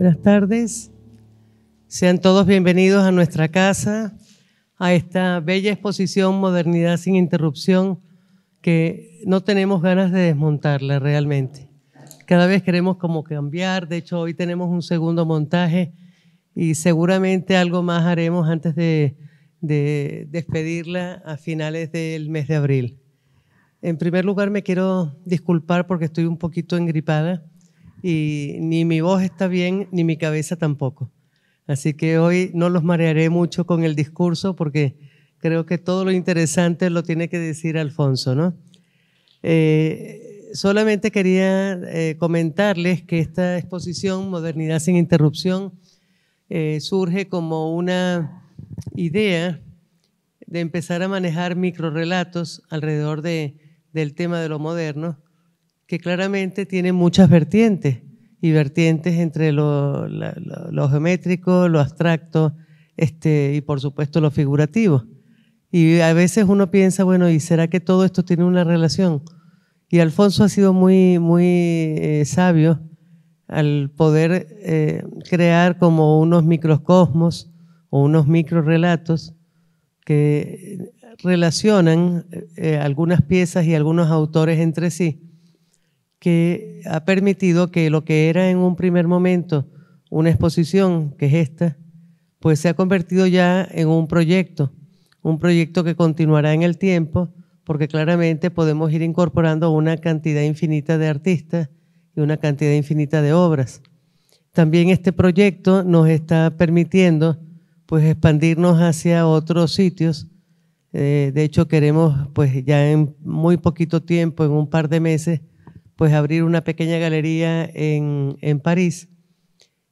Buenas tardes. Sean todos bienvenidos a nuestra casa, a esta bella exposición Modernidad sin Interrupción, que no tenemos ganas de desmontarla realmente. Cada vez queremos como cambiar, de hecho hoy tenemos un segundo montaje y seguramente algo más haremos antes de despedirla a finales del mes de abril. En primer lugar me quiero disculpar porque estoy un poquito engripada y ni mi voz está bien ni mi cabeza tampoco. Así que hoy no los marearé mucho con el discurso porque creo que todo lo interesante lo tiene que decir Alfonso, ¿no? Solamente quería comentarles que esta exposición Modernidad sin Interrupción surge como una idea de empezar a manejar microrrelatos alrededor del tema de lo moderno, que claramente tiene muchas vertientes, y vertientes entre lo geométrico, lo abstracto y por supuesto lo figurativo. Y a veces uno piensa, bueno, ¿y será que todo esto tiene una relación? Y Alfonso ha sido muy sabio al poder crear como unos microcosmos o unos microrrelatos que relacionan algunas piezas y algunos autores entre sí, que ha permitido que lo que era en un primer momento una exposición, que es esta, pues se ha convertido ya en un proyecto que continuará en el tiempo, porque claramente podemos ir incorporando una cantidad infinita de artistas y una cantidad infinita de obras. También este proyecto nos está permitiendo pues expandirnos hacia otros sitios. De hecho queremos pues ya en muy poquito tiempo, en un par de meses, pues abrir una pequeña galería en París,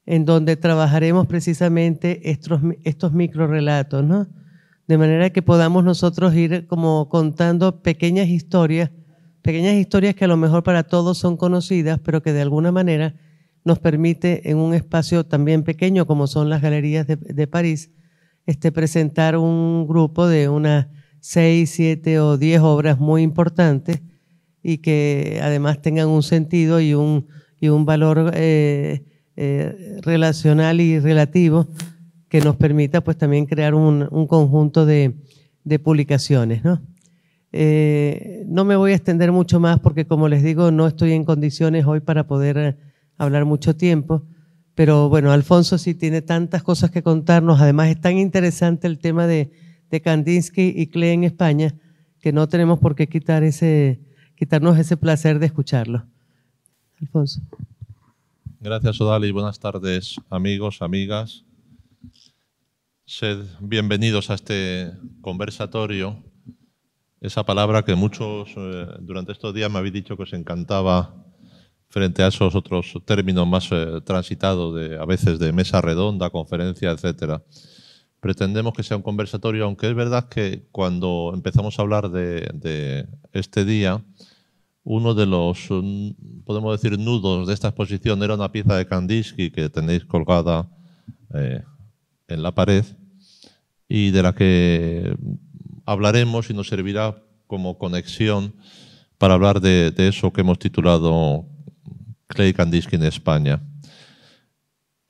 en donde trabajaremos precisamente estos microrrelatos, ¿no? De manera que podamos nosotros ir como contando pequeñas historias que a lo mejor para todos son conocidas, pero que de alguna manera nos permite en un espacio también pequeño como son las galerías de París, presentar un grupo de unas 6, 7 o 10 obras muy importantes y que además tengan un sentido y un valor relacional y relativo que nos permita pues también crear un conjunto de publicaciones, ¿no? No me voy a extender mucho más porque, como les digo, no estoy en condiciones hoy para poder hablar mucho tiempo, pero bueno, Alfonso sí tiene tantas cosas que contarnos, además es tan interesante el tema de Kandinsky y Klee en España que no tenemos por qué quitarnos ese placer de escucharlo. Alfonso. Gracias, Odalis. Buenas tardes, amigos, amigas. Sed bienvenidos a este conversatorio. Esa palabra que muchos durante estos días me habéis dicho que os encantaba frente a esos otros términos más transitados, a veces de mesa redonda, conferencia, etcétera. Pretendemos que sea un conversatorio, aunque es verdad que cuando empezamos a hablar de este día, uno de los, podemos decir, nudos de esta exposición era una pieza de Kandinsky que tenéis colgada en la pared y de la que hablaremos y nos servirá como conexión para hablar de eso que hemos titulado Klee y Kandinsky en España.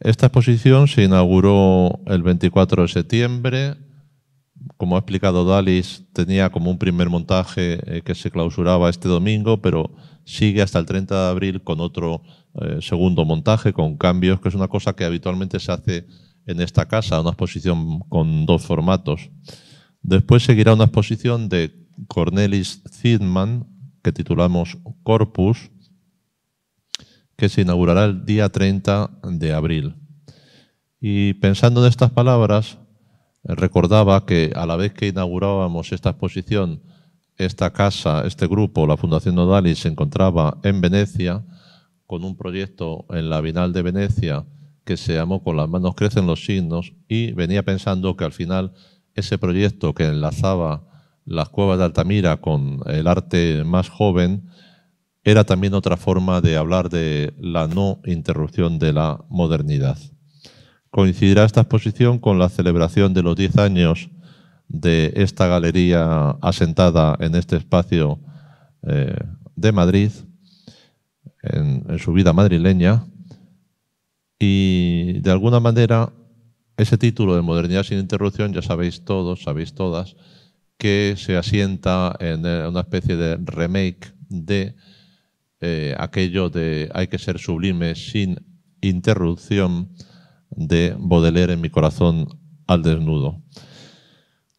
Esta exposición se inauguró el 24 de septiembre. Como ha explicado Dalis, tenía como un primer montaje que se clausuraba este domingo, pero sigue hasta el 30 de abril con otro segundo montaje, con cambios, que es una cosa que habitualmente se hace en esta casa, una exposición con dos formatos. Después seguirá una exposición de Cornelis Ziedman, que titulamos Corpus, que se inaugurará el día 30 de abril. Y pensando en estas palabras, recordaba que a la vez que inaugurábamos esta exposición, esta casa, este grupo, la Fundación Odalis, se encontraba en Venecia con un proyecto en la Bienal de Venecia que se llamó Con las manos crecen los signos, y venía pensando que al final ese proyecto que enlazaba las cuevas de Altamira con el arte más joven era también otra forma de hablar de la no interrupción de la modernidad. Coincidirá esta exposición con la celebración de los 10 años de esta galería asentada en este espacio de Madrid, en su vida madrileña, Y de alguna manera, ese título de Modernidad sin interrupción, ya sabéis todos, sabéis todas, que se asienta en una especie de remake de aquello de hay que ser sublime sin interrupción de Baudelaire en Mi corazón al desnudo.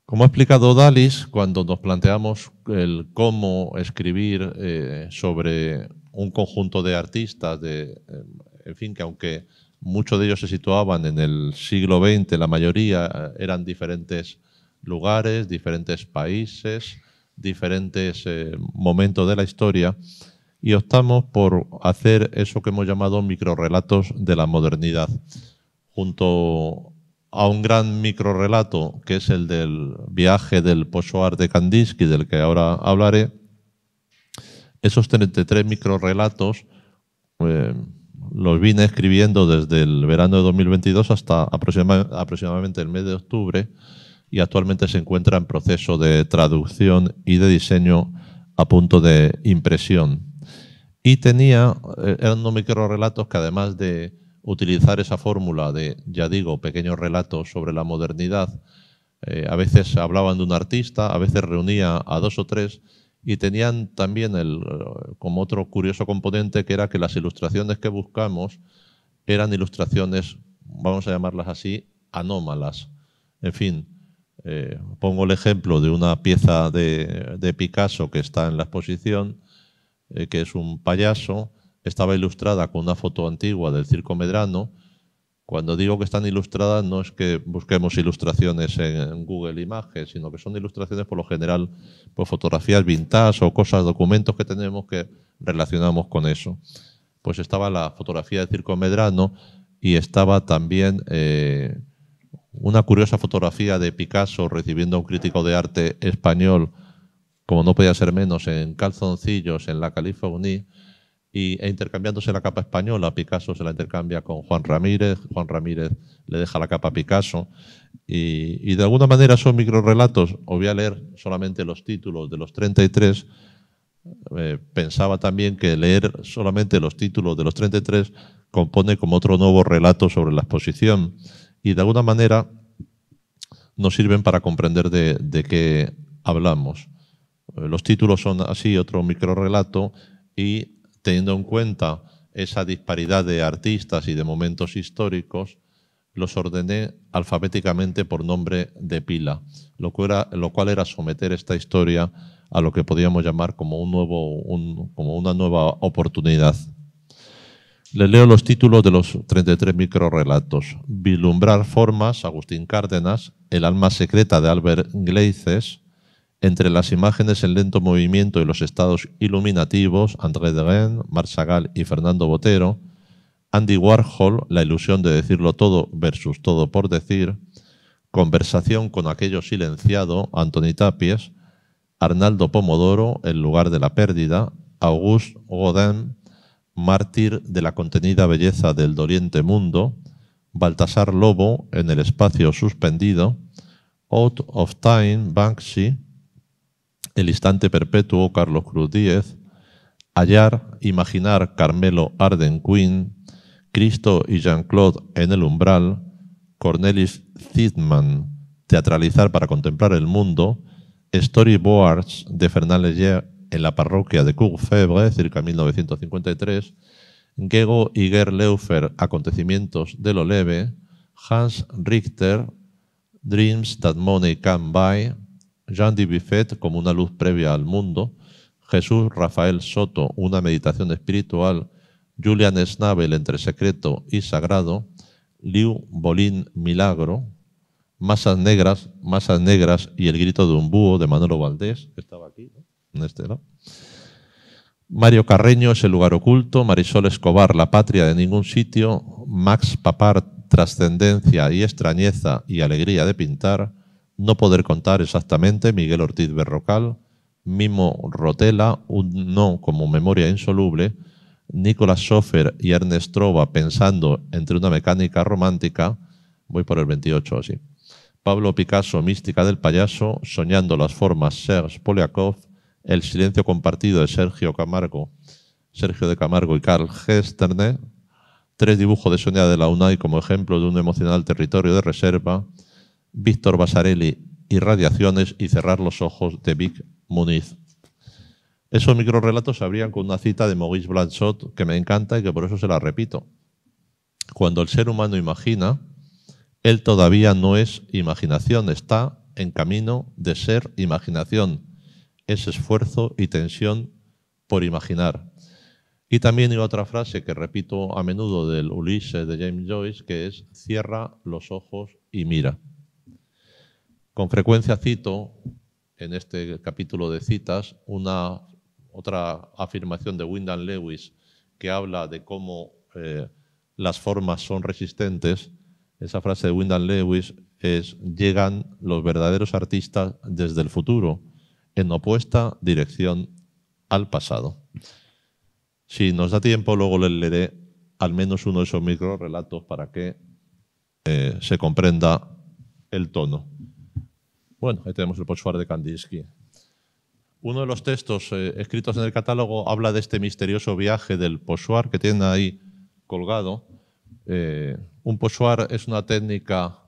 Como ha explicado Dalis, cuando nos planteamos el cómo escribir sobre un conjunto de artistas, en fin, que aunque muchos de ellos se situaban en el siglo XX, la mayoría eran diferentes lugares, diferentes países, diferentes momentos de la historia, y optamos por hacer eso que hemos llamado microrrelatos de la modernidad, junto a un gran microrrelato que es el del viaje del Pochoir de Kandinsky, del que ahora hablaré. Esos 33 microrrelatos los vine escribiendo desde el verano de 2022 hasta aproximadamente el mes de octubre, y actualmente se encuentra en proceso de traducción y de diseño a punto de impresión. Y eran unos microrrelatos que, además de utilizar esa fórmula de, ya digo, pequeños relatos sobre la modernidad, a veces hablaban de un artista, a veces reunía a 2 o 3, y tenían también como otro curioso componente, que era que las ilustraciones que buscamos eran ilustraciones, vamos a llamarlas así, anómalas. En fin, pongo el ejemplo de una pieza de Picasso que está en la exposición, que es un payaso. Estaba ilustrada con una foto antigua del Circo Medrano. Cuando digo que están ilustradas, no es que busquemos ilustraciones en Google Images, sino que son ilustraciones, por lo general, pues fotografías vintage o cosas, documentos que tenemos que relacionamos con eso. Pues estaba la fotografía del Circo Medrano y estaba también una curiosa fotografía de Picasso recibiendo a un crítico de arte español, como no podía ser menos, en calzoncillos en la Californie, e intercambiándose la capa española. Picasso se la intercambia con Juan Ramírez le deja la capa a Picasso, y de alguna manera son microrrelatos. Os voy a leer solamente los títulos de los 33. Pensaba también que leer solamente los títulos de los 33 compone como otro nuevo relato sobre la exposición, y de alguna manera nos sirven para comprender de qué hablamos. Los títulos son así, otro microrrelato, y teniendo en cuenta esa disparidad de artistas y de momentos históricos, los ordené alfabéticamente por nombre de pila, lo cual era someter esta historia a lo que podíamos llamar como una nueva oportunidad. Les leo los títulos de los 33 microrrelatos. Vislumbrar formas, Agustín Cárdenas. El alma secreta, de Albert Gleizes. Entre las imágenes en lento movimiento y los estados iluminativos, André Derain, Marc Chagall y Fernando Botero. Andy Warhol, La ilusión de decirlo todo versus todo por decir. Conversación con aquello silenciado, Antoni Tapies. Arnaldo Pomodoro, El lugar de la pérdida. Auguste Rodin, Mártir de la contenida belleza del doliente mundo. Baltasar Lobo, En el espacio suspendido. Out of Time, Banksy. El instante perpetuo, Carlos Cruz Díez. Hallar, imaginar, Carmelo Arden Quinn. Cristo y Jean-Claude en el umbral. Cornelis Zietman, Teatralizar para contemplar el mundo. Storyboards de Fernand Léger en la parroquia de Courfeyrac, circa 1953. Gego y Gerleufer, Acontecimientos de lo leve. Hans Richter, Dreams That Money Can Buy. Jean Dubuffet, Como una luz previa al mundo. Jesús Rafael Soto, Una meditación espiritual. Julian Schnabel, Entre secreto y sagrado. Liu Bolín, Milagro. Masas negras y el grito de un búho, de Manolo Valdés, que estaba aquí, ¿no? En este, ¿no? Mario Carreño, Es el lugar oculto. Marisol Escobar, La patria de ningún sitio. Max Papar, Trascendencia y extrañeza y alegría de pintar. No poder contar exactamente, Miguel Ortiz Berrocal. Mimo Rotela, Un no como memoria insoluble. Nicolás Schofer y Ernest Trova, Pensando entre una mecánica romántica. Voy por el 28 así. Pablo Picasso, Mística del payaso. Soñando las formas, Serge Poliakov. El silencio compartido, de Sergio de Camargo y Karl Gesterne. 3 dibujos de Sonia Delaunay como ejemplo de un emocional territorio de reserva, Víctor Vasarely, Irradiaciones y Cerrar los ojos de Vic Muniz. Esos microrelatos se abrían con una cita de Maurice Blanchot que me encanta y que por eso se la repito. Cuando el ser humano imagina, él todavía no es imaginación, está en camino de ser imaginación. Es esfuerzo y tensión por imaginar. Y también hay otra frase que repito a menudo del Ulises de James Joyce, que es cierra los ojos y mira. Con frecuencia cito en este capítulo de citas otra afirmación de Wyndham Lewis que habla de cómo las formas son resistentes. Esa frase de Wyndham Lewis es: llegan los verdaderos artistas desde el futuro, en opuesta dirección al pasado. Si nos da tiempo, luego les leeré al menos uno de esos microrelatos para que se comprenda el tono. Bueno, ahí tenemos el pochoir de Kandinsky. Uno de los textos escritos en el catálogo habla de este misterioso viaje del pochoir que tienen ahí colgado. Un pochoir es una técnica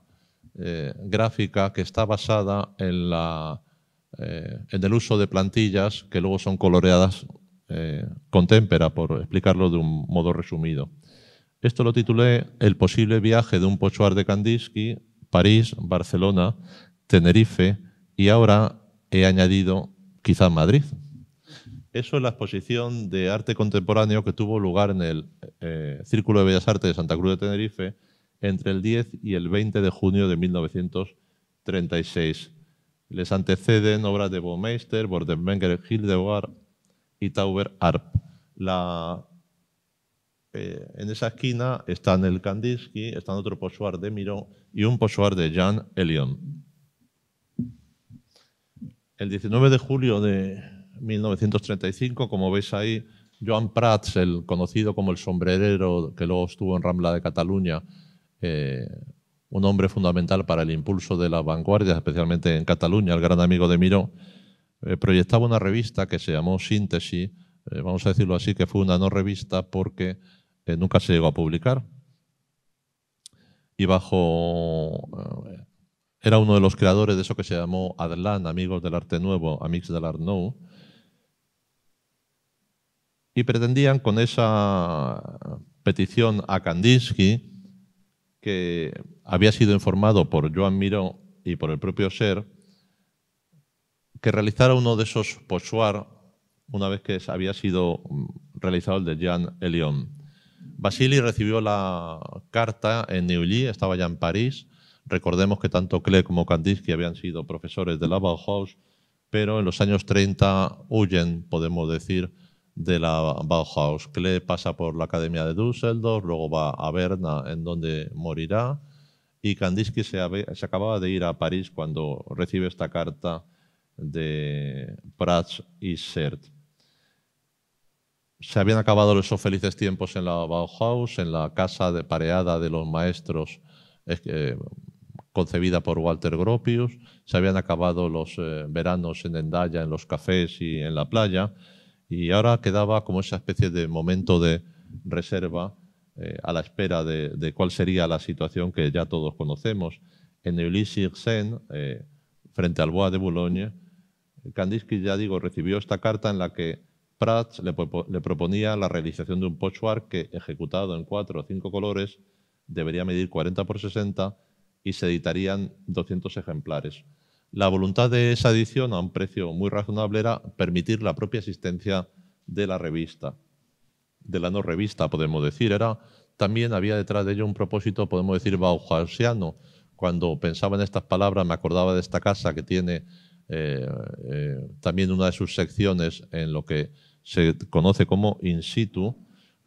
gráfica que está basada en el uso de plantillas que luego son coloreadas con témpera, por explicarlo de un modo resumido. Esto lo titulé El posible viaje de un pochoir de Kandinsky, París, Barcelona, Tenerife, y ahora he añadido quizá Madrid. Eso es la exposición de arte contemporáneo que tuvo lugar en el Círculo de Bellas Artes de Santa Cruz de Tenerife entre el 10 y el 20 de junio de 1936. Les anteceden obras de Baumeister, Bordenberger, Hildegard y Tauber Arp. En esa esquina están el Kandinsky, están otro pochoir de Miró y un pochoir de Jean Hélion. El 19 de julio de 1935, como veis ahí, Joan Prats, el conocido como el sombrerero que luego estuvo en Rambla de Cataluña, un hombre fundamental para el impulso de la vanguardia, especialmente en Cataluña, el gran amigo de Miró, proyectaba una revista que se llamó Síntesis, vamos a decirlo así, que fue una no revista porque nunca se llegó a publicar. Y era uno de los creadores de eso que se llamó ADLAN, Amigos del Arte Nuevo, Amics de l'Art Nou, y pretendían con esa petición a Kandinsky, que había sido informado por Joan Miró y por el propio Ser, que realizara uno de esos pochoirs una vez que había sido realizado el de Jean Hélion. Vasily recibió la carta en Neuilly, estaba ya en París. Recordemos que tanto Klee como Kandinsky habían sido profesores de la Bauhaus, pero en los años 30 huyen, podemos decir, de la Bauhaus. Klee pasa por la Academia de Düsseldorf, luego va a Berna, en donde morirá, y Kandinsky se acababa de ir a París cuando recibe esta carta de Prats y Sert. Se habían acabado esos felices tiempos en la Bauhaus, en la casa pareada de los maestros concebida por Walter Gropius. Se habían acabado los veranos en Hendaya, en los cafés y en la playa, y ahora quedaba como esa especie de momento de reserva a la espera de cuál sería la situación que ya todos conocemos. En Neuilly-sur-Seine, frente al Bois de Boulogne, Kandinsky, ya digo, recibió esta carta en la que Prats le proponía la realización de un pochoir que, ejecutado en 4 o 5 colores, debería medir 40 por 60 y se editarían 200 ejemplares. La voluntad de esa edición, a un precio muy razonable, era permitir la propia existencia de la revista, de la no revista, podemos decir. También había detrás de ello un propósito, podemos decir, bauhausiano. Cuando pensaba en estas palabras me acordaba de esta casa que tiene también una de sus secciones en lo que se conoce como in situ,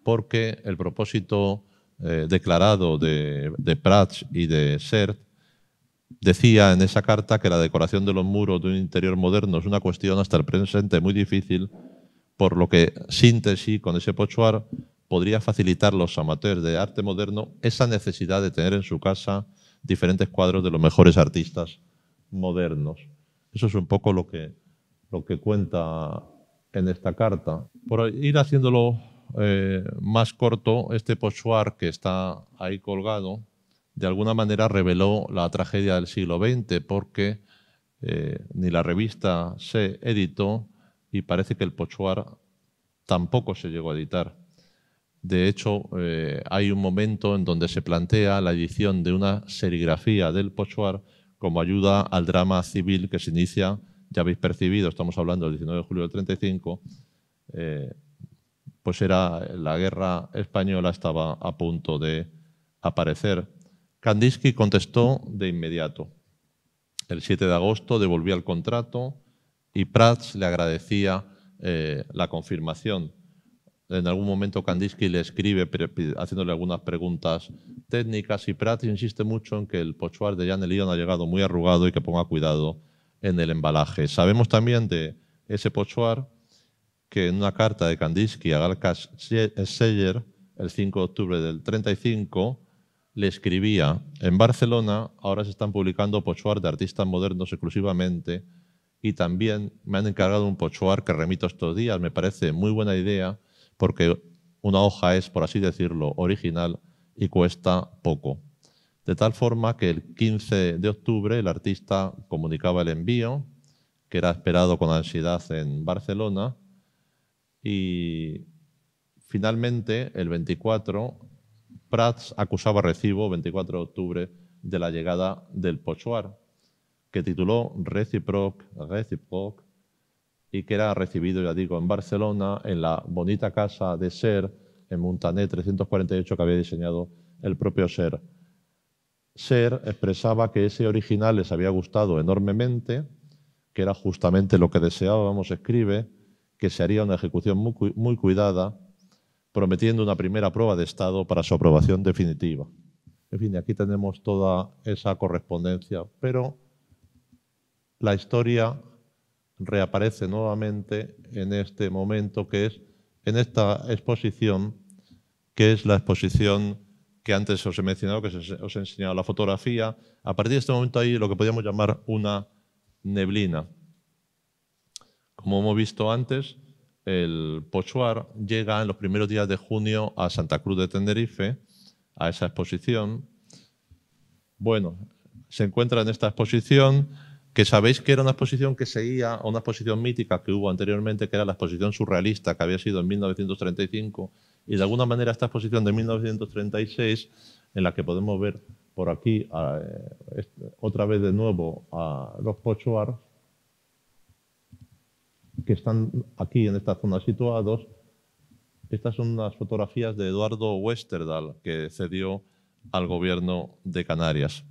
porque el propósito declarado de Prats y de Sert decía en esa carta que la decoración de los muros de un interior moderno es una cuestión hasta el presente muy difícil, por lo que Síntesis, con ese pochoir, podría facilitar a los amateurs de arte moderno esa necesidad de tener en su casa diferentes cuadros de los mejores artistas modernos. Eso es un poco lo que cuenta en esta carta. Por ir haciéndolo más corto, este pochoir que está ahí colgado, de alguna manera reveló la tragedia del siglo XX, porque ni la revista se editó y parece que el pochoir tampoco se llegó a editar. De hecho, hay un momento en donde se plantea la edición de una serigrafía del pochoir como ayuda al drama civil que se inicia, ya habéis percibido, estamos hablando del 19 de julio del 35, pues era la guerra española, estaba a punto de aparecer. Kandinsky contestó de inmediato. El 7 de agosto devolvía el contrato y Prats le agradecía la confirmación. En algún momento Kandinsky le escribe haciéndole algunas preguntas técnicas y Prats insiste mucho en que el pochoir de Jan de Lyon ha llegado muy arrugado y que ponga cuidado en el embalaje. Sabemos también de ese pochoir que en una carta de Kandinsky a Galkas Seyer, el 5 de octubre del 35, le escribía: en Barcelona ahora se están publicando pochoir de artistas modernos exclusivamente y también me han encargado un pochoir que remito estos días. Me parece muy buena idea porque una hoja es, por así decirlo, original y cuesta poco. De tal forma que el 15 de octubre el artista comunicaba el envío, que era esperado con ansiedad en Barcelona, y finalmente el 24 Prats acusaba recibo, 24 de octubre, de la llegada del pochoir, que tituló Réciproque, y que era recibido, ya digo, en Barcelona, en la bonita casa de Ser, en Montaner 348, que había diseñado el propio Ser. Ser expresaba que ese original les había gustado enormemente, que era justamente lo que deseábamos, escribe, que se haría una ejecución muy cuidada, prometiendo una primera prueba de estado para su aprobación definitiva. En fin, aquí tenemos toda esa correspondencia, pero la historia reaparece nuevamente en este momento, que es en esta exposición, que es la exposición que antes os he mencionado, que os he enseñado la fotografía. A partir de este momento hay lo que podríamos llamar una neblina. Como hemos visto antes, el pochoir llega en los primeros días de junio a Santa Cruz de Tenerife, a esa exposición. Bueno, se encuentra en esta exposición, que sabéis que era una exposición que seguía a una exposición mítica que hubo anteriormente, que era la exposición surrealista, que había sido en 1935, y de alguna manera esta exposición de 1936, en la que podemos ver por aquí otra vez de nuevo a los pochoirs, que están aquí en esta zona situados. Estas son unas fotografías de Eduardo Westerdahl, que cedió al gobierno de Canarias.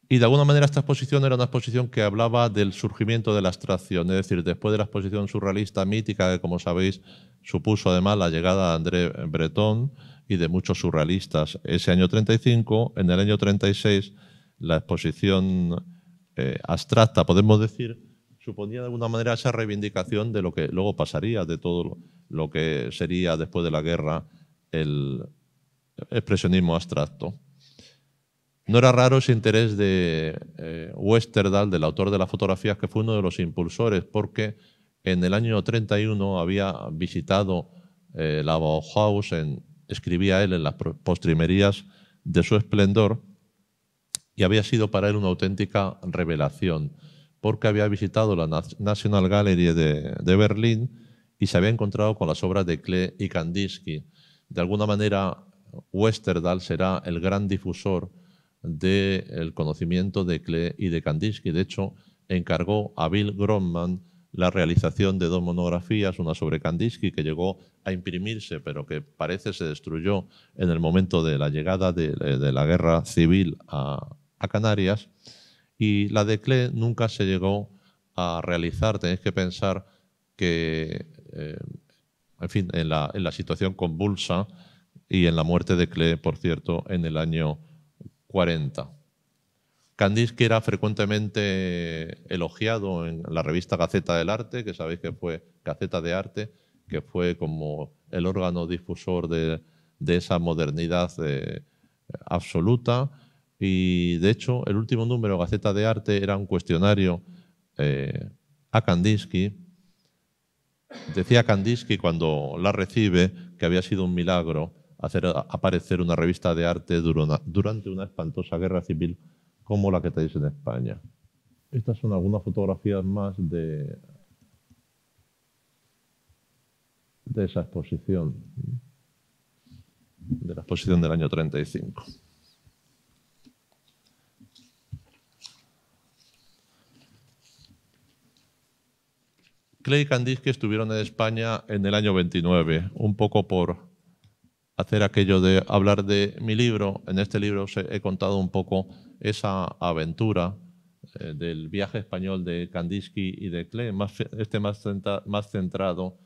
Y de alguna manera esta exposición era una exposición que hablaba del surgimiento de la abstracción, es decir, después de la exposición surrealista mítica, que como sabéis supuso además la llegada de André Breton y de muchos surrealistas ese año 35, en el año 36 la exposición abstracta, podemos decir, suponía de alguna manera esa reivindicación de lo que luego pasaría, de todo lo que sería después de la guerra el expresionismo abstracto. No era raro ese interés de Westerdahl, del autor de las fotografías, que fue uno de los impulsores, porque en el año 31 había visitado la Bauhaus, escribía él en las postrimerías de su esplendor, y había sido para él una auténtica revelación, porque había visitado la National Gallery de Berlín y se había encontrado con las obras de Klee y Kandinsky. De alguna manera, Westerdahl será el gran difusor del conocimiento de Klee y de Kandinsky. De hecho, encargó a Bill Gromman la realización de 2 monografías, una sobre Kandinsky, que llegó a imprimirse, pero que parece se destruyó en el momento de la llegada de la guerra civil a Canarias, y la de Klee nunca se llegó a realizar. Tenéis que pensar que, en fin, en la situación convulsa y en la muerte de Klee, por cierto, en el año 40. Kandinsky era frecuentemente elogiado en la revista Gaceta del Arte, que sabéis que fue Gaceta de Arte, que fue como el órgano difusor de esa modernidad absoluta. Y de hecho, el último número de Gaceta de Arte era un cuestionario a Kandinsky, Decía Kandinsky cuando la recibe que había sido un milagro hacer aparecer una revista de arte durante una espantosa guerra civil como la que tenéis en España. Estas son algunas fotografías más de esa exposición, de la exposición del año 35. Klee y Kandinsky estuvieron en España en el año 29, un poco por hacer aquello de hablar de mi libro. En este libro os he contado un poco esa aventura del viaje español de Kandinsky y de Klee, más centrado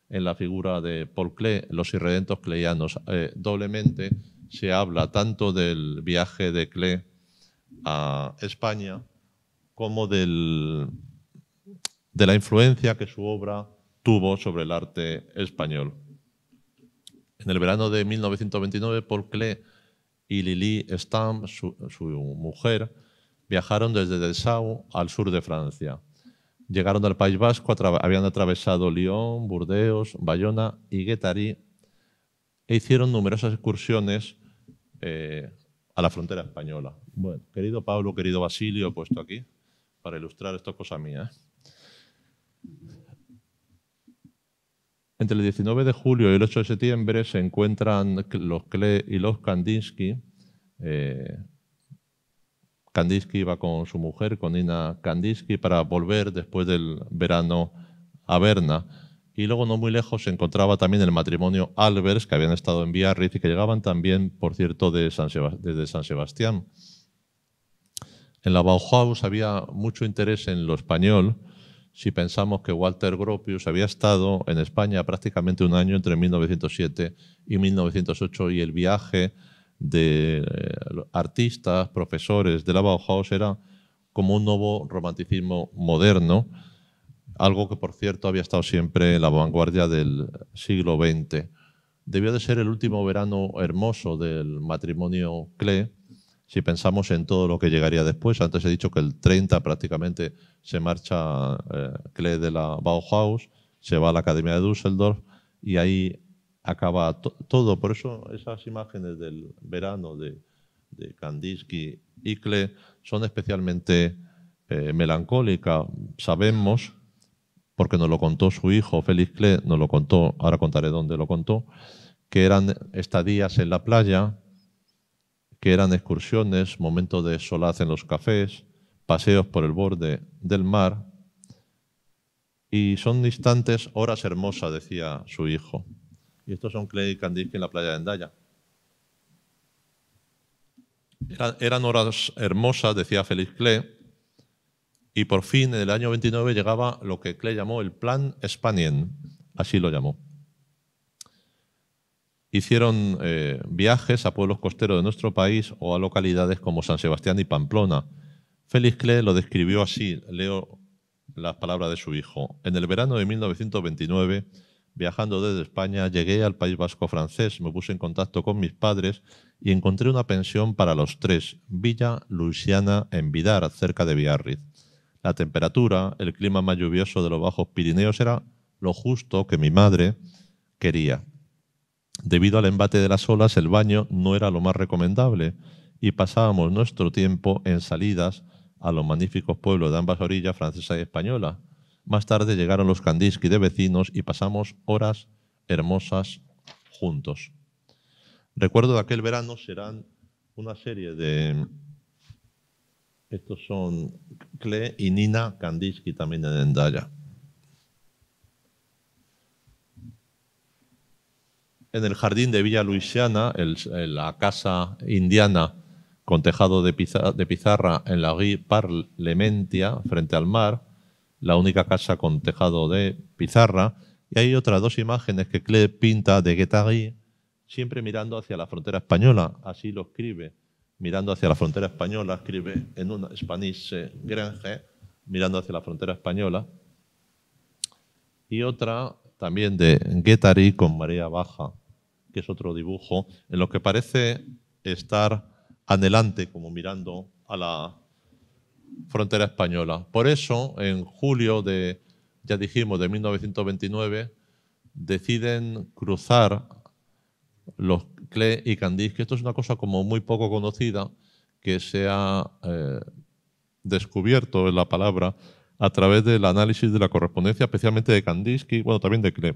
en la figura de Paul Klee, los irredentos kleyanos. Doblemente se habla tanto del viaje de Klee a España como de la influencia que su obra tuvo sobre el arte español. En el verano de 1929, Paul Klee y Lili Stam, su mujer, viajaron desde Dessau al sur de Francia. Llegaron al País Vasco, habían atravesado Lyon, Burdeos, Bayona y Guétary e hicieron numerosas excursiones a la frontera española. Bueno, querido Pablo, querido Basilio, he puesto aquí para ilustrar esto, cosa mía. Entre el 19 de julio y el 8 de septiembre se encuentran los Klee y los Kandinsky. Kandinsky iba con su mujer, con Nina Kandinsky, para volver después del verano a Berna. Y luego, no muy lejos, se encontraba también el matrimonio Albers, que habían estado en Biarritz y que llegaban también, por cierto, desde San Sebastián. En la Bauhaus había mucho interés en lo español, si pensamos que Walter Gropius había estado en España prácticamente un año entre 1907 y 1908 y el viaje de artistas, profesores de la Bauhaus era como un nuevo romanticismo moderno, algo que, por cierto, había estado siempre en la vanguardia del siglo XX. Debió de ser el último verano hermoso del matrimonio Klee, si pensamos en todo lo que llegaría después. Antes he dicho que el 30 prácticamente se marcha Klee de la Bauhaus, se va a la Academia de Düsseldorf y ahí acaba todo. Por eso esas imágenes del verano de Kandinsky y Klee son especialmente melancólicas. Sabemos, porque nos lo contó su hijo Félix Klee, nos lo contó, ahora contaré dónde lo contó, que eran estadías en la playa, que eran excursiones, momentos de solaz en los cafés, paseos por el borde del mar. Y son instantes, horas hermosas, decía su hijo. Y estos son Klee y Kandinsky en la playa de Hendaya. Eran horas hermosas, decía Félix Klee, y por fin, en el año 29, llegaba lo que Klee llamó el Plan Spanien, así lo llamó. Hicieron viajes a pueblos costeros de nuestro país o a localidades como San Sebastián y Pamplona. Félix Klee lo describió así, leo las palabras de su hijo. En el verano de 1929, viajando desde España, llegué al País Vasco francés, me puse en contacto con mis padres y encontré una pensión para los tres, Villa Luisiana en Vidar, cerca de Biarritz. La temperatura, el clima más lluvioso de los Bajos Pirineos era lo justo que mi madre quería. Debido al embate de las olas, el baño no era lo más recomendable y pasábamos nuestro tiempo en salidas a los magníficos pueblos de ambas orillas, francesa y española. Más tarde llegaron los Kandinsky de vecinos y pasamos horas hermosas juntos. Recuerdo de aquel verano serán una serie de... Estos son Klee y Nina Kandinsky también en Hendaya. En el jardín de Villa Luisiana, la casa indiana con tejado de pizarra en la rue Parlementia, frente al mar, la única casa con tejado de pizarra, y hay otras dos imágenes que Klee pinta de Guétary, siempre mirando hacia la frontera española, así lo escribe, mirando hacia la frontera española, escribe en una Spanish Grange, mirando hacia la frontera española, y otra también de Guétary con marea baja, que es otro dibujo, en lo que parece estar anhelante, como mirando a la frontera española. Por eso, en julio de ya dijimos, de 1929, deciden cruzar los Klee y Kandinsky. Esto es una cosa como muy poco conocida, que se ha descubierto en la palabra a través del análisis de la correspondencia, especialmente de Kandinsky, bueno, también de Klee.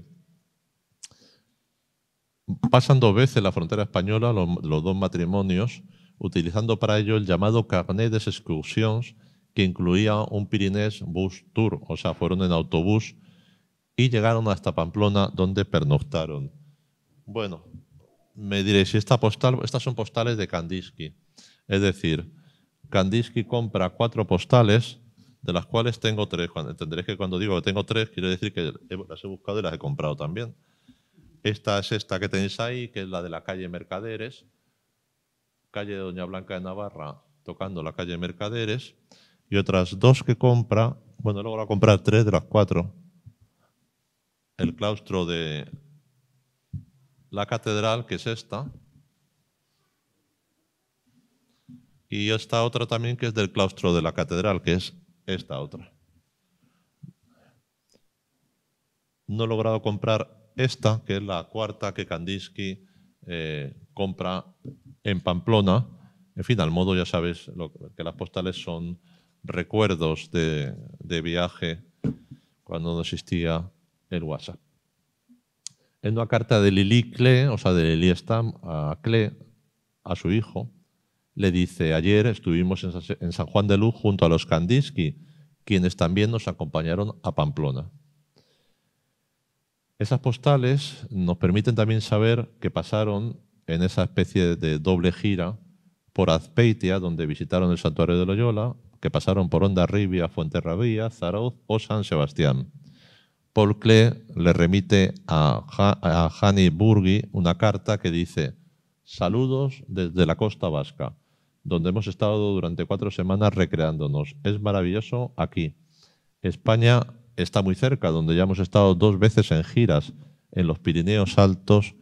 Pasan 2 veces la frontera española los 2 matrimonios, utilizando para ello el llamado Carnet des Excursions, que incluía un Pyrenees Bus Tour, o sea, fueron en autobús y llegaron hasta Pamplona, donde pernoctaron. Bueno, me diréis, si estas son postales de Kandinsky. Es decir, Kandinsky compra 4 postales, de las cuales tengo 3. Entenderéis que cuando digo que tengo 3, quiere decir que las he buscado y las he comprado también. Esta es esta que tenéis ahí, que es la de la calle Mercaderes, calle de Doña Blanca de Navarra, tocando la calle Mercaderes, y otras 2 que compra, bueno, luego va a comprar 3 de las 4. El claustro de la catedral, que es esta, y esta otra también, que es del claustro de la catedral, que es esta otra. No he logrado comprar esta, que es la 4ª que Kandinsky compra en Pamplona. En fin, al modo, ya sabes, que las postales son recuerdos de viaje cuando no existía el WhatsApp. En una carta de Lili Klee, o sea, de Lili Stam a Klee, a su hijo, le dice: ayer estuvimos en San Juan de Luz junto a los Kandinsky, quienes también nos acompañaron a Pamplona. Esas postales nos permiten también saber que pasaron en esa especie de doble gira por Azpeitia, donde visitaron el santuario de Loyola, que pasaron por Hondarribia, Fuenterrabía, Zarauz o San Sebastián. Paul Klee le remite a Hani Burgi una carta que dice: saludos desde la costa vasca, donde hemos estado durante 4 semanas recreándonos. Es maravilloso aquí. España está muy cerca, donde ya hemos estado 2 veces en giras, en los Pirineos Altos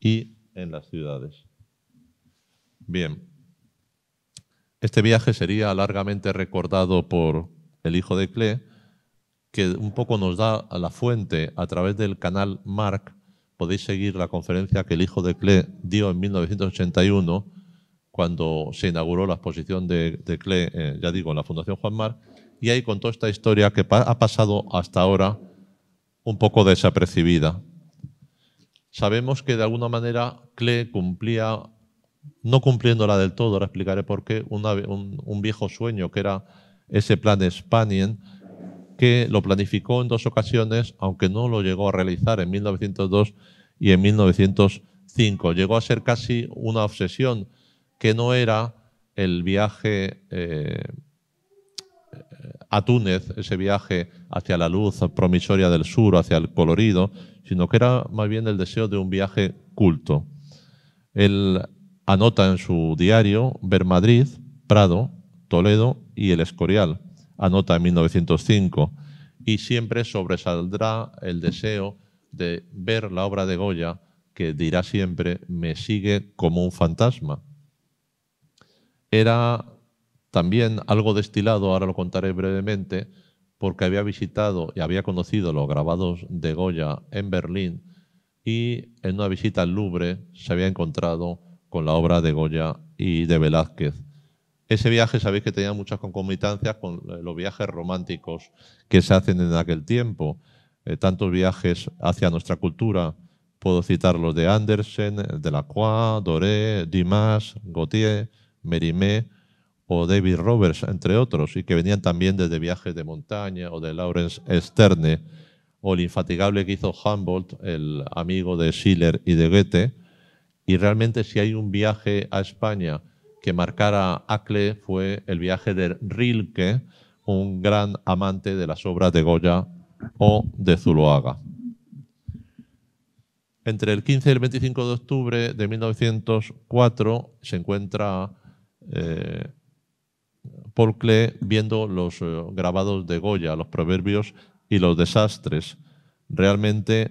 y en las ciudades. Bien, este viaje sería largamente recordado por el hijo de Klee, que un poco nos da a la fuente a través del canal Marc. Podéis seguir la conferencia que el hijo de Klee dio en 1981, cuando se inauguró la exposición de Klee, ya digo, en la Fundación Juan Marc, y ahí contó esta historia que ha pasado hasta ahora un poco desapercibida. Sabemos que de alguna manera Klee cumplía, no cumpliéndola del todo, ahora explicaré por qué, un viejo sueño, que era ese plan Spanien, que lo planificó en 2 ocasiones, aunque no lo llegó a realizar en 1902 y en 1905. Llegó a ser casi una obsesión, que no era el viaje a Túnez, ese viaje hacia la luz promisoria del sur, hacia el colorido, sino que era más bien el deseo de un viaje culto. Él anota en su diario ver Madrid, Prado, Toledo y el Escorial. Anota en 1905, y siempre sobresaldrá el deseo de ver la obra de Goya, que dirá siempre: me sigue como un fantasma. Era también algo destilado, ahora lo contaré brevemente, porque había visitado y había conocido los grabados de Goya en Berlín, y en una visita al Louvre se había encontrado con la obra de Goya y de Velázquez. Ese viaje, sabéis que tenía muchas concomitancias con los viajes románticos que se hacen en aquel tiempo. Tantos viajes hacia nuestra cultura. Puedo citar los de Andersen, Delacroix, Doré, Dimas, Gautier, Mérimée o David Roberts, entre otros, y que venían también desde viajes de montaña, o de Laurence Sterne, o el infatigable que hizo Humboldt, el amigo de Schiller y de Goethe. Y realmente, si hay un viaje a España que marcara a Klee, fue el viaje de Rilke, un gran amante de las obras de Goya o de Zuloaga. Entre el 15 y el 25 de octubre de 1904 se encuentra Paul Klee viendo los grabados de Goya, los proverbios y los desastres. Realmente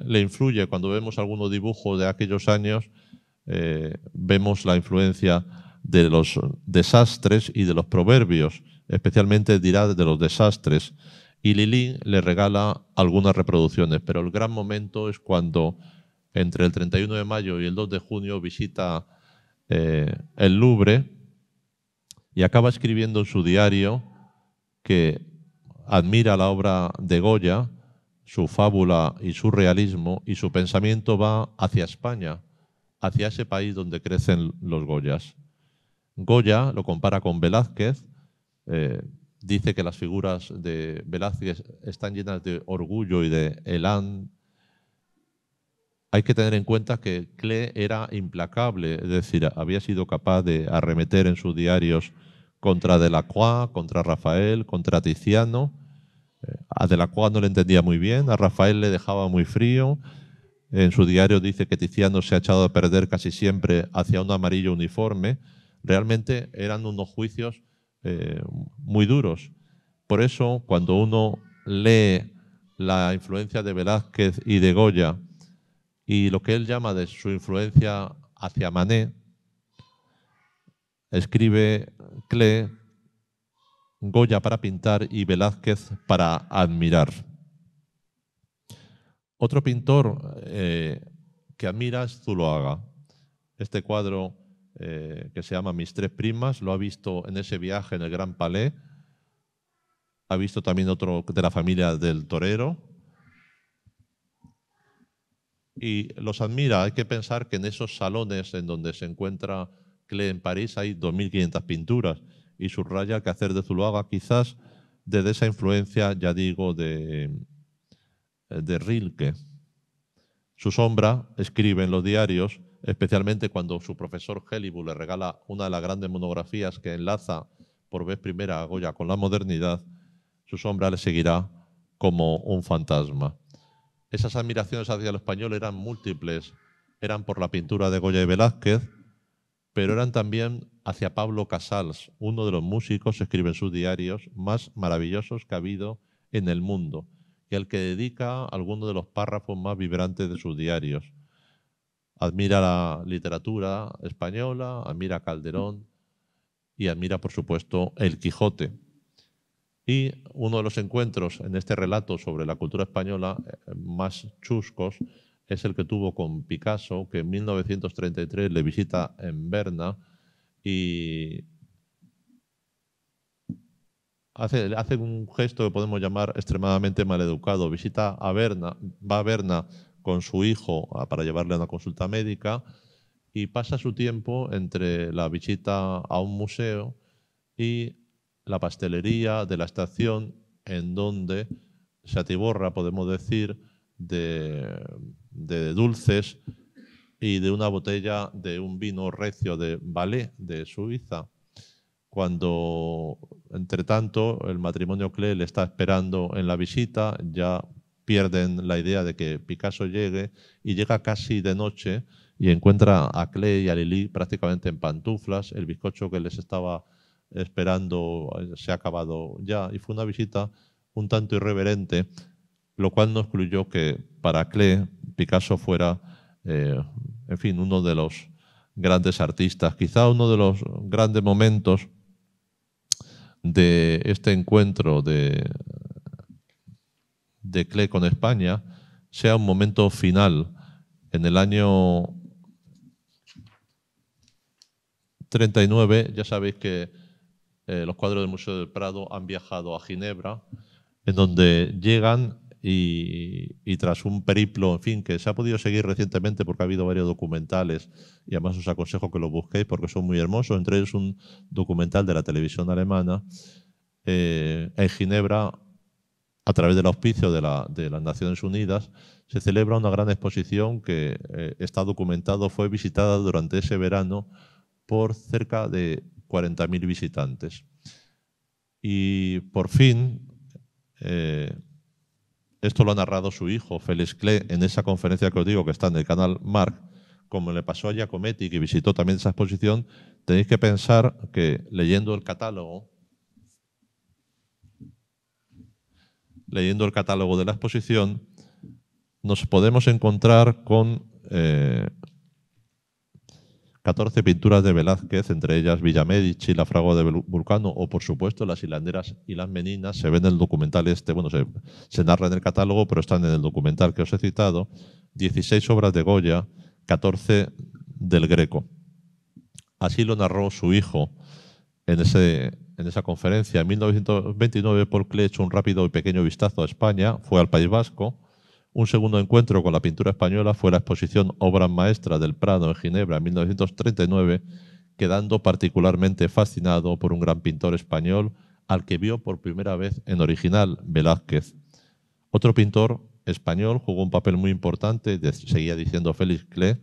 le influye. Cuando vemos algunos dibujos de aquellos años, vemos la influencia de los desastres y de los proverbios, especialmente dirá de los desastres. y Lili le regala algunas reproducciones, pero el gran momento es cuando entre el 31 de mayo y el 2 de junio visita el Louvre y acaba escribiendo en su diario que admira la obra de Goya, su fábula y su realismo, y su pensamiento va hacia España, hacia ese país donde crecen los Goyas. Goya lo compara con Velázquez, dice que las figuras de Velázquez están llenas de orgullo y de elán. Hay que tener en cuenta que Klee era implacable, es decir, había sido capaz de arremeter en sus diarios contra Delacroix, contra Rafael, contra Tiziano. A Delacroix no le entendía muy bien, a Rafael le dejaba muy frío. En su diario dice que Tiziano se ha echado a perder casi siempre hacia un amarillo uniforme. Realmente eran unos juicios muy duros. Por eso, cuando uno lee la influencia de Velázquez y de Goya y lo que él llama de su influencia hacia Manet, escribe Klee Goya para pintar y Velázquez para admirar. Otro pintor que admira es Zuloaga. Este cuadro que se llama Mis tres primas lo ha visto en ese viaje en el Gran Palais. Ha visto también otro de la familia del torero. Y los admira. Hay que pensar que en esos salones en donde se encuentra Klee en París hay 2.500 pinturas y subraya el quehacer de Zuloaga, quizás desde esa influencia, ya digo, de Rilke. Su sombra, escribe en los diarios, especialmente cuando su profesor Gélibu le regala una de las grandes monografías que enlaza por vez primera a Goya con la modernidad, su sombra le seguirá como un fantasma. Esas admiraciones hacia el español eran múltiples, eran por la pintura de Goya y Velázquez, pero eran también hacia Pablo Casals, uno de los músicos, escribe en sus diarios, más maravillosos que ha habido en el mundo, y al que dedica algunos de los párrafos más vibrantes de sus diarios. Admira la literatura española, admira a Calderón y admira, por supuesto, El Quijote. Y uno de los encuentros en este relato sobre la cultura española más chuscos es el que tuvo con Picasso, que en 1933 le visita en Berna y hace un gesto que podemos llamar extremadamente maleducado. Visita a Berna, va a Berna con su hijo para llevarle a una consulta médica y pasa su tiempo entre la visita a un museo y la pastelería de la estación, en donde se atiborra, podemos decir, de dulces y de una botella de un vino recio de Valais, de Suiza. Cuando, entre tanto, el matrimonio Klee le está esperando en la visita, ya pierden la idea de que Picasso llegue y llega casi de noche y encuentra a Klee y a Lili prácticamente en pantuflas. El bizcocho que les estaba esperando se ha acabado ya y fue una visita un tanto irreverente, lo cual no excluyó que para Klee Picasso fuera, en fin, uno de los grandes artistas. Quizá uno de los grandes momentos de este encuentro de Klee con España sea un momento final. En el año 39, ya sabéis que los cuadros del Museo del Prado han viajado a Ginebra, en donde llegan y tras un periplo, en fin, que se ha podido seguir recientemente porque ha habido varios documentales y además os aconsejo que lo busquéis porque son muy hermosos, entre ellos un documental de la televisión alemana. En Ginebra, a través del auspicio de las Naciones Unidas, se celebra una gran exposición que está documentado, fue visitada durante ese verano por cerca de 40.000 visitantes. Y por fin, esto lo ha narrado su hijo, Félix Klee, en esa conferencia que os digo que está en el canal Marc, como le pasó a Giacometti, que visitó también esa exposición. Tenéis que pensar que leyendo el catálogo de la exposición, nos podemos encontrar con 14 pinturas de Velázquez, entre ellas Villa Medici, la fragua de Vulcano o, por supuesto, las hilanderas y las meninas. Se ven en el documental bueno, se narra en el catálogo, pero están en el documental que os he citado. 16 obras de Goya, 14 del Greco. Así lo narró su hijo en esa conferencia. En 1929, Paul Klee echó un rápido y pequeño vistazo a España, fue al País Vasco. Un segundo encuentro con la pintura española fue la exposición Obras Maestras del Prado en Ginebra en 1939, quedando particularmente fascinado por un gran pintor español al que vio por primera vez en original, Velázquez. Otro pintor español jugó un papel muy importante, seguía diciendo Félix Klee,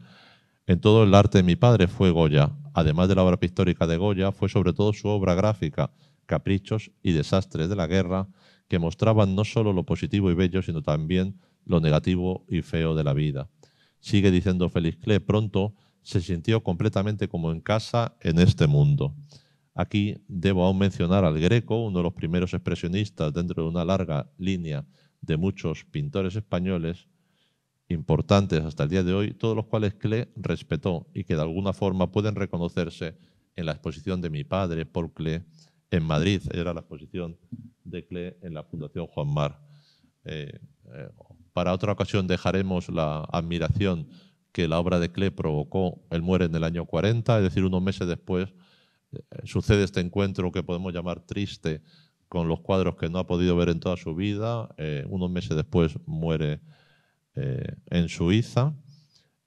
en todo el arte de mi padre fue Goya. Además de la obra pictórica de Goya, fue sobre todo su obra gráfica, Caprichos y Desastres de la Guerra, que mostraban no solo lo positivo y bello, sino también lo negativo y feo de la vida. Sigue diciendo Félix Klee, pronto se sintió completamente como en casa en este mundo. Aquí debo aún mencionar al Greco, uno de los primeros expresionistas dentro de una larga línea de muchos pintores españoles importantes hasta el día de hoy, todos los cuales Klee respetó y que de alguna forma pueden reconocerse en la exposición de mi padre, Paul Klee, en Madrid. Era la exposición de Klee en la Fundación Juan Mar. Para otra ocasión dejaremos la admiración que la obra de Klee provocó. Él muere en el año 40, es decir, unos meses después sucede este encuentro que podemos llamar triste con los cuadros que no ha podido ver en toda su vida. Unos meses después muere en Suiza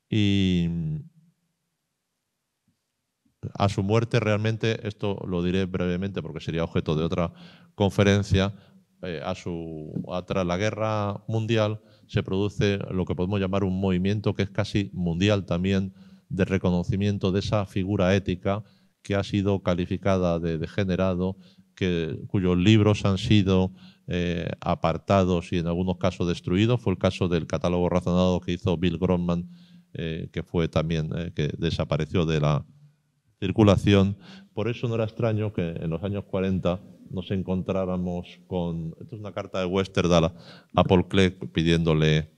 y a su muerte realmente, esto lo diré brevemente porque sería objeto de otra conferencia, tras la guerra mundial se produce lo que podemos llamar un movimiento que es casi mundial también de reconocimiento de esa figura ética que ha sido calificada de degenerado, cuyos libros han sido apartados y en algunos casos destruidos. Fue el caso del catálogo razonado que hizo Bill Grossman, que fue también que desapareció de la circulación. Por eso no era extraño que en los años 40 nos encontráramos con... Esto es una carta de Westerdahl a Paul Klee pidiéndole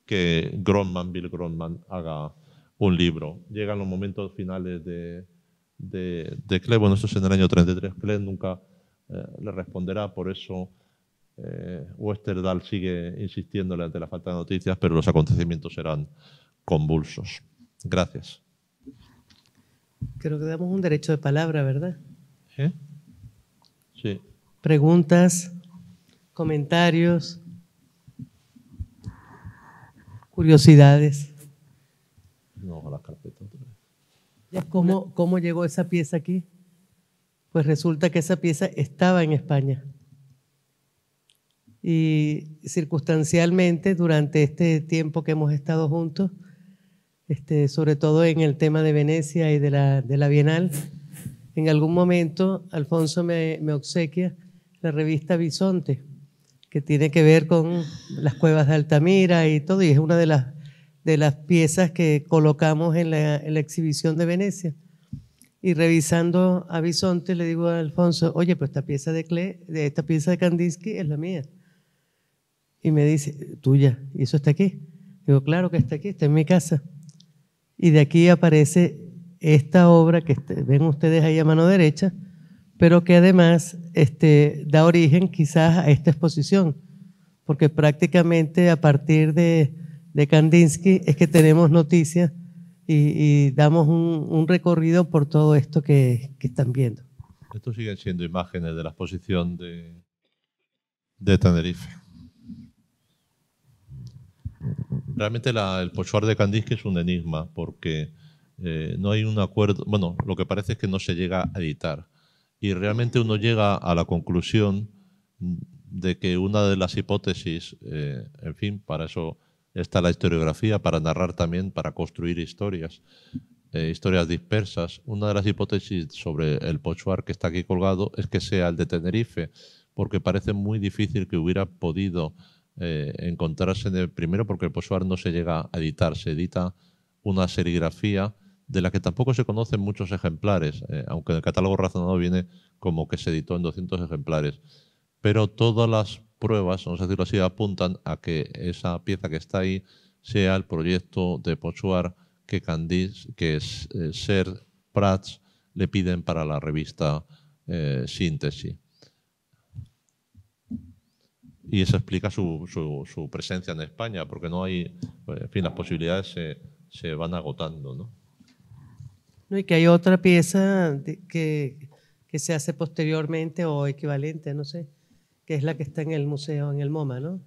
que Bill Grossman haga un libro. Llegan los momentos finales de Klee. Bueno, esto es en el año 33. Klee nunca le responderá, por eso Westerdahl sigue insistiéndole ante la falta de noticias, pero los acontecimientos serán convulsos. Gracias. Creo que damos un derecho de palabra, ¿verdad? Sí. Preguntas, comentarios, curiosidades. No, a la carpeta otra vez. ¿Cómo llegó esa pieza aquí? Pues resulta que esa pieza estaba en España. Y circunstancialmente, durante este tiempo que hemos estado juntos, sobre todo en el tema de Venecia y de la Bienal, en algún momento Alfonso me obsequia la revista Bisonte, que tiene que ver con las cuevas de Altamira y todo, y es una de las piezas que colocamos en la exhibición de Venecia. Y revisando a Bisonte le digo a Alfonso, oye, pues esta pieza de Kandinsky es la mía. Y me dice, tuya, ¿y eso está aquí? Digo, claro que está aquí, está en mi casa. Y de aquí aparece esta obra que ven ustedes ahí a mano derecha, pero que además da origen quizás a esta exposición, porque prácticamente a partir de Kandinsky es que tenemos noticias y damos un recorrido por todo esto que están viendo. Estos siguen siendo imágenes de la exposición de Tenerife. Realmente el pochoir de Kandinsky es un enigma porque no hay un acuerdo. Bueno, lo que parece es que no se llega a editar. Y realmente uno llega a la conclusión de que una de las hipótesis, en fin, para eso está la historiografía, para narrar también, para construir historias dispersas. Una de las hipótesis sobre el pochoir que está aquí colgado es que sea el de Tenerife, porque parece muy difícil que hubiera podido encontrarse primero porque el pochoir no se llega a editar, se edita una serigrafía de la que tampoco se conocen muchos ejemplares, aunque en el catálogo razonado viene como que se editó en 200 ejemplares. Pero todas las pruebas, vamos a decirlo así, apuntan a que esa pieza que está ahí sea el proyecto de Pochuar que Ser Prats le piden para la revista Síntesis. Y eso explica su presencia en España, porque no hay, en fin, las posibilidades se van agotando, ¿no? No, y que hay otra pieza que se hace posteriormente o equivalente, no sé, que es la que está en el museo, en el MoMA, ¿no?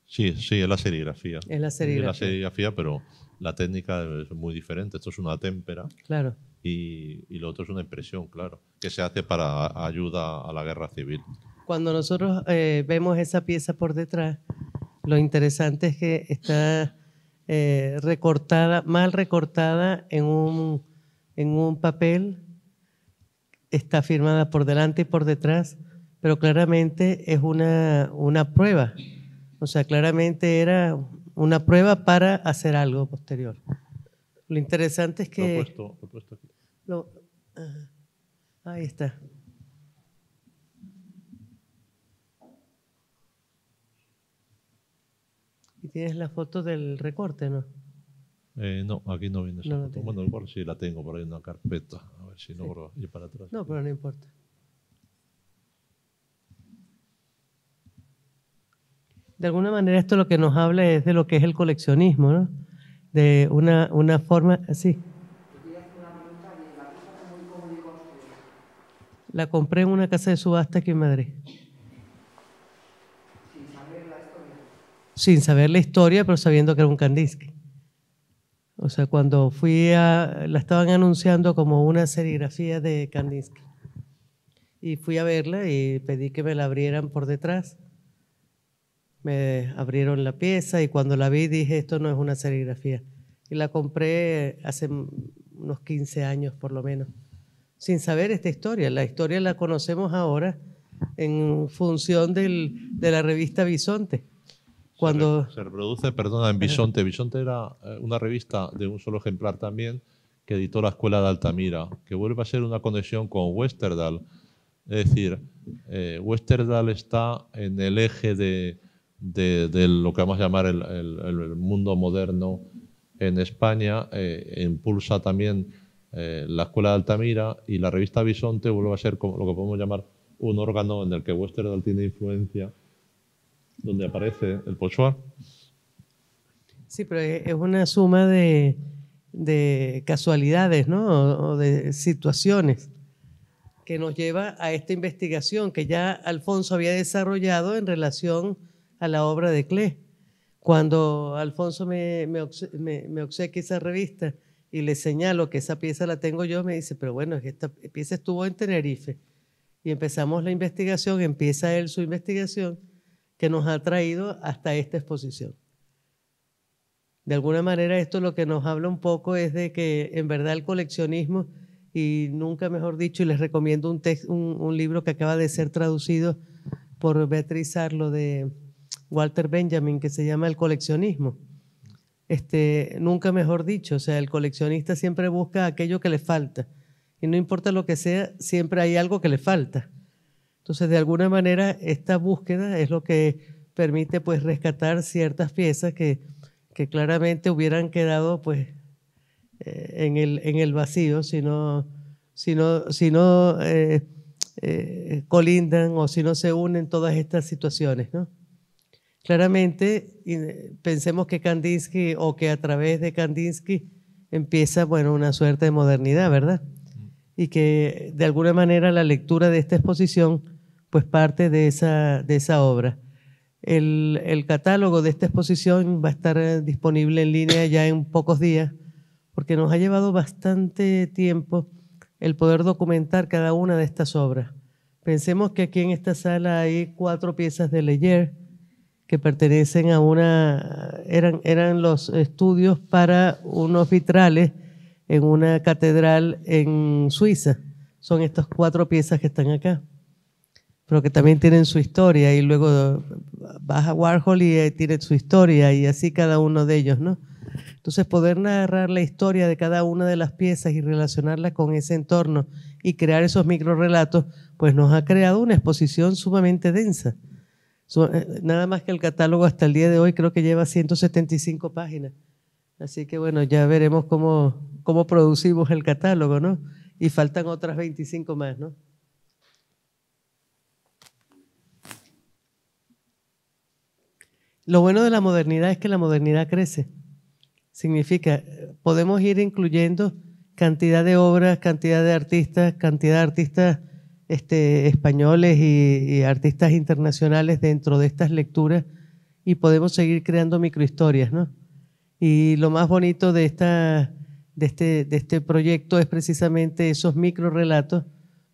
Sí, es la serigrafía. Es la serigrafía. Es la serigrafía, pero la técnica es muy diferente. Esto es una témpera. Claro. Y lo otro es una impresión, claro, que se hace para ayuda a la guerra civil. Cuando nosotros vemos esa pieza por detrás, lo interesante es que está recortada, mal recortada en un papel, está firmada por delante y por detrás, pero claramente es una prueba. O sea, claramente era una prueba para hacer algo posterior. Lo interesante es que… Lo he puesto aquí. Ahí está. Y tienes la foto del recorte, ¿no? No, aquí no viene esa No, foto. Bueno, igual sí la tengo por ahí en una carpeta. A ver si logro ir para atrás. No, pero no importa. De alguna manera esto lo que nos habla es de lo que es el coleccionismo, ¿no? De una forma así. La compré en una casa de subasta aquí en Madrid. Sin saber la historia. Sin saber la historia, pero sabiendo que era un Kandinsky. O sea, cuando la estaban anunciando como una serigrafía de Kandinsky. Y fui a verla y pedí que me la abrieran por detrás. Me abrieron la pieza y cuando la vi dije, esto no es una serigrafía. Y la compré hace unos 15 años por lo menos, sin saber esta historia. La historia la conocemos ahora en función de la revista Bisonte. Cuando se reproduce, perdona, en Bisonte. Bisonte era una revista de un solo ejemplar también que editó la Escuela de Altamira, que vuelve a ser una conexión con Westerdal. Es decir, Westerdal está en el eje de lo que vamos a llamar el mundo moderno en España, impulsa también la Escuela de Altamira, y la revista Bisonte vuelve a ser como lo que podemos llamar un órgano en el que Westerdal tiene influencia, donde aparece el Pochuar. Sí, pero es una suma de casualidades, ¿no? O de situaciones que nos lleva a esta investigación que ya Alfonso había desarrollado en relación a la obra de Klee. Cuando Alfonso me obsequia esa revista y le señalo que esa pieza la tengo yo, me dice, pero bueno, es que esta pieza estuvo en Tenerife. Y empezamos la investigación, empieza él su investigación, que nos ha traído hasta esta exposición. De alguna manera esto lo que nos habla un poco es de que en verdad el coleccionismo, y nunca mejor dicho, y les recomiendo un libro que acaba de ser traducido por Beatriz Arlo de Walter Benjamin, que se llama El coleccionismo. Nunca mejor dicho, o sea, el coleccionista siempre busca aquello que le falta, y no importa lo que sea, siempre hay algo que le falta. Entonces, de alguna manera, esta búsqueda es lo que permite pues rescatar ciertas piezas que claramente quedado pues en el vacío si no colindan o si no se unen todas estas situaciones, ¿no? Claramente, pensemos que Kandinsky, o que a través de Kandinsky empieza, bueno, una suerte de modernidad, ¿verdad? Y que de alguna manera la lectura de esta exposición pues parte de esa obra. El catálogo de esta exposición va a estar disponible en línea ya en pocos días, porque nos ha llevado bastante tiempo el poder documentar cada una de estas obras. Pensemos que aquí en esta sala hay 4 piezas de Leyer que pertenecen a eran los estudios para unos vitrales en una catedral en Suiza. Son estas 4 piezas que están acá, pero que también tienen su historia, y luego vas a Warhol y tiene su historia, y así cada uno de ellos, ¿no? Entonces, poder narrar la historia de cada una de las piezas y relacionarla con ese entorno y crear esos microrelatos, pues nos ha creado una exposición sumamente densa. Nada más que el catálogo hasta el día de hoy creo que lleva 175 páginas. Así que bueno, ya veremos cómo producimos el catálogo, ¿no? Y faltan otras 25 más, ¿no? Lo bueno de la modernidad es que la modernidad crece. Significa, podemos ir incluyendo cantidad de obras, cantidad de artistas españoles y artistas internacionales dentro de estas lecturas y podemos seguir creando microhistorias, ¿no? Y lo más bonito de este proyecto es precisamente esos microrelatos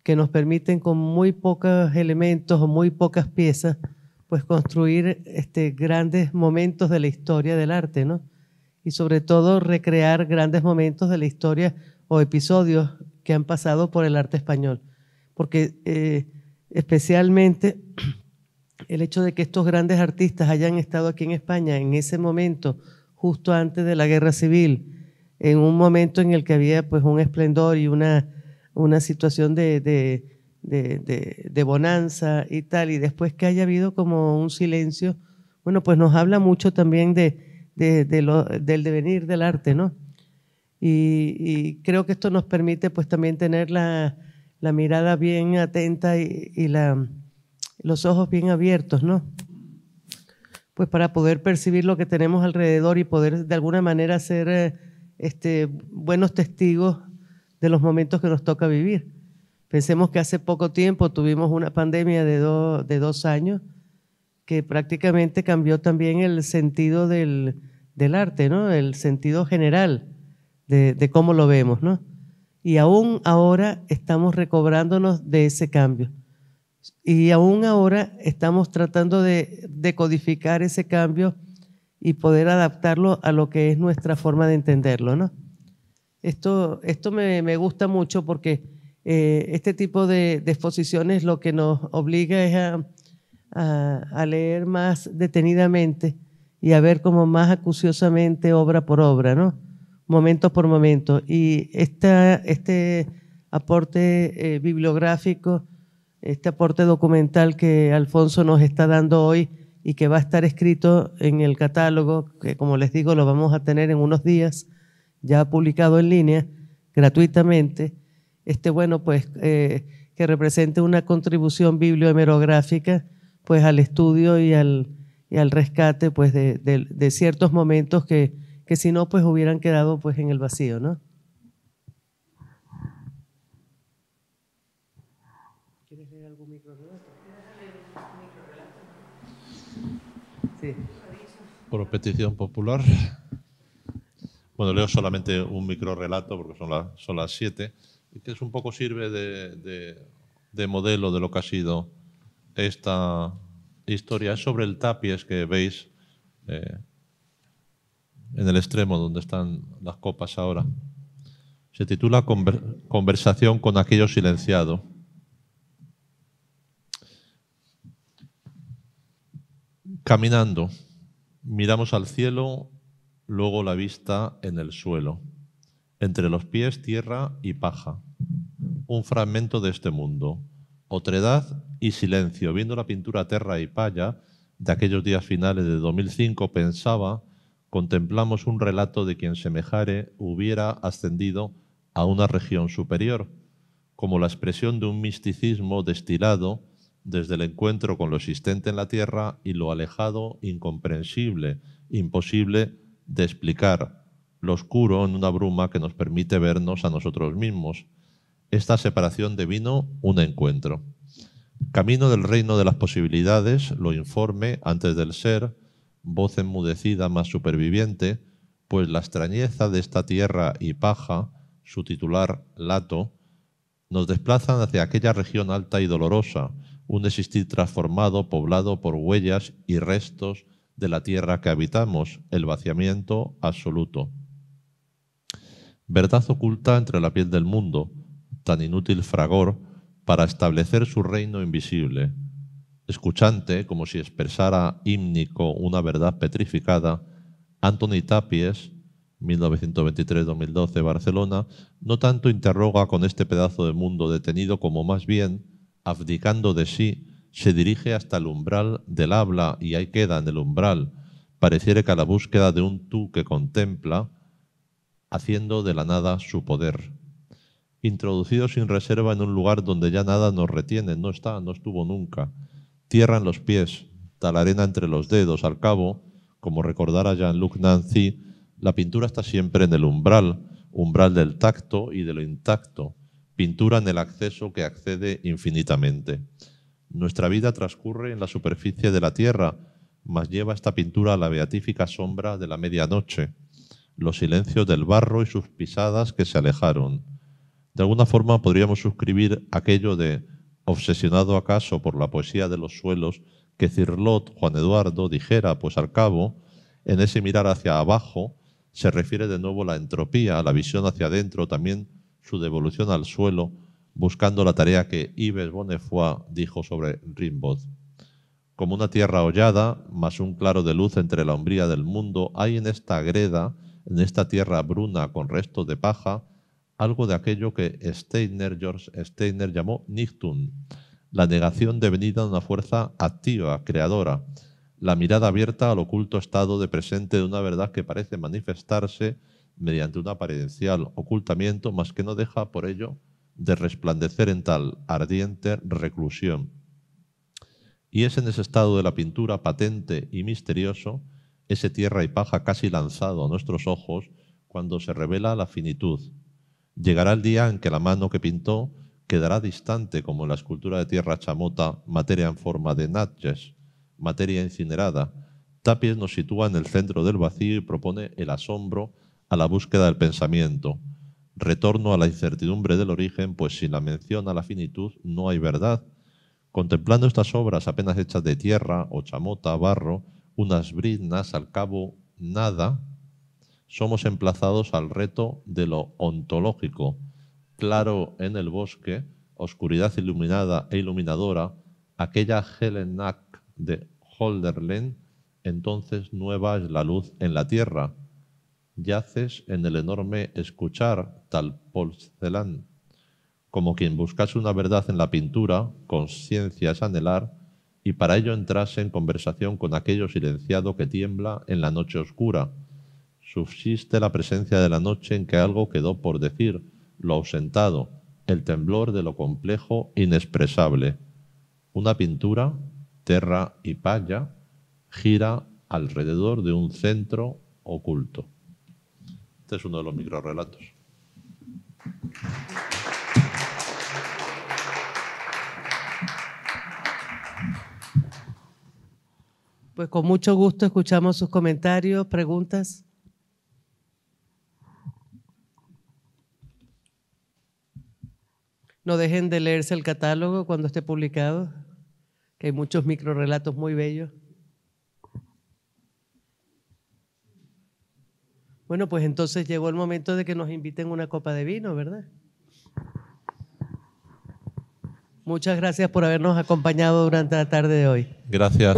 que nos permiten con muy pocos elementos o muy pocas piezas pues construir grandes momentos de la historia del arte, ¿no? Y sobre todo recrear grandes momentos de la historia o episodios que han pasado por el arte español. Porque especialmente el hecho de que estos grandes artistas hayan estado aquí en España en ese momento, justo antes de la Guerra Civil, en un momento en el que había pues un esplendor y una situación de bonanza y tal, y después que haya habido como un silencio, bueno, pues nos habla mucho también del devenir del arte, ¿no? Y creo que esto nos permite pues también tener la mirada bien atenta y los ojos bien abiertos, ¿no? Pues para poder percibir lo que tenemos alrededor y poder de alguna manera ser buenos testigos de los momentos que nos toca vivir. Pensemos que hace poco tiempo tuvimos una pandemia de 2 años que prácticamente cambió también el sentido del arte, ¿no? El sentido general de cómo lo vemos, ¿no? Y aún ahora estamos recobrándonos de ese cambio. Y aún ahora estamos tratando de decodificar ese cambio y poder adaptarlo a lo que es nuestra forma de entenderlo, ¿no? Esto me gusta mucho porque este tipo de exposiciones lo que nos obliga es a leer más detenidamente y a ver como más acuciosamente obra por obra, ¿no? Momento por momento. Y este aporte bibliográfico, este aporte documental que Alfonso nos está dando hoy y que va a estar escrito en el catálogo, que como les digo lo vamos a tener en unos días, ya publicado en línea, gratuitamente, bueno, pues que represente una contribución bibliohemerográfica pues al estudio y al rescate pues de ciertos momentos que si no pues hubieran quedado pues en el vacío, ¿no? ¿Quieres leer algún microrelato? Sí. Por petición popular. Bueno, leo solamente un microrelato porque son las 7, y que es un poco sirve de modelo de lo que ha sido esta historia. Es sobre el tapies que veis en el extremo donde están las copas ahora. Se titula Conversación con aquello silenciado. Caminando, miramos al cielo, luego la vista en el suelo. Entre los pies tierra y paja. Un fragmento de este mundo. Otredad y silencio. Viendo la pintura Terra y Palla de aquellos días finales de 2005, pensaba, contemplamos un relato de quien semejare hubiera ascendido a una región superior, como la expresión de un misticismo destilado desde el encuentro con lo existente en la tierra y lo alejado, incomprensible, imposible de explicar, lo oscuro en una bruma que nos permite vernos a nosotros mismos. Esta separación devino un encuentro. Camino del reino de las posibilidades, lo informe antes del ser, voz enmudecida más superviviente, pues la extrañeza de esta tierra y paja, su titular lato, nos desplazan hacia aquella región alta y dolorosa, un existir transformado, poblado por huellas y restos de la tierra que habitamos, el vaciamiento absoluto. Verdad oculta entre la piel del mundo, tan inútil fragor para establecer su reino invisible. Escuchante, como si expresara hímnico una verdad petrificada, Antoni Tapies, 1923-2012, Barcelona, no tanto interroga con este pedazo de mundo detenido como más bien, abdicando de sí, se dirige hasta el umbral del habla y ahí queda en el umbral. Pareciera que a la búsqueda de un tú que contempla, haciendo de la nada su poder. Introducido sin reserva en un lugar donde ya nada nos retiene, no estuvo nunca. Tierra en los pies, tal arena entre los dedos. Al cabo, como recordara Jean-Luc Nancy, la pintura está siempre en el umbral del tacto y de lo intacto. Pintura en el acceso que accede infinitamente. Nuestra vida transcurre en la superficie de la tierra, mas lleva esta pintura a la beatífica sombra de la medianoche, los silencios del barro y sus pisadas que se alejaron. De alguna forma podríamos suscribir aquello de obsesionado acaso por la poesía de los suelos que Cirlot, Juan Eduardo, dijera, pues al cabo, en ese mirar hacia abajo se refiere de nuevo la entropía, la visión hacia adentro, también su devolución al suelo, buscando la tarea que Yves Bonnefoy dijo sobre Rimbaud. Como una tierra hollada, más un claro de luz entre la umbría del mundo, hay en esta greda, en esta tierra bruna con restos de paja, algo de aquello que George Steiner llamó Nichtung, la negación devenida de una fuerza activa, creadora, la mirada abierta al oculto estado de presente de una verdad que parece manifestarse mediante un apariencial ocultamiento, mas que no deja por ello de resplandecer en tal ardiente reclusión. Y es en ese estado de la pintura patente y misterioso, ese tierra y paja casi lanzado a nuestros ojos, cuando se revela la finitud. Llegará el día en que la mano que pintó quedará distante, como en la escultura de tierra chamota, materia en forma de natges, materia incinerada. Tapies nos sitúa en el centro del vacío y propone el asombro a la búsqueda del pensamiento. Retorno a la incertidumbre del origen, pues sin la mención a la finitud no hay verdad. Contemplando estas obras apenas hechas de tierra o chamota, barro, unas briznas, al cabo nada, somos emplazados al reto de lo ontológico. Claro en el bosque, oscuridad iluminada e iluminadora, aquella Helenac de Hölderlin, entonces nueva es la luz en la tierra. Yaces en el enorme escuchar, tal porcelán. Como quien buscase una verdad en la pintura, conciencia es anhelar, y para ello entrase en conversación con aquello silenciado que tiembla en la noche oscura. Subsiste la presencia de la noche en que algo quedó por decir, lo ausentado, el temblor de lo complejo inexpresable. Una pintura, terra y palla, gira alrededor de un centro oculto. Este es uno de los microrrelatos. Pues con mucho gusto escuchamos sus comentarios, preguntas. No dejen de leerse el catálogo cuando esté publicado, que hay muchos microrrelatos muy bellos. Bueno, pues entonces llegó el momento de que nos inviten una copa de vino, ¿verdad? Muchas gracias por habernos acompañado durante la tarde de hoy. Gracias.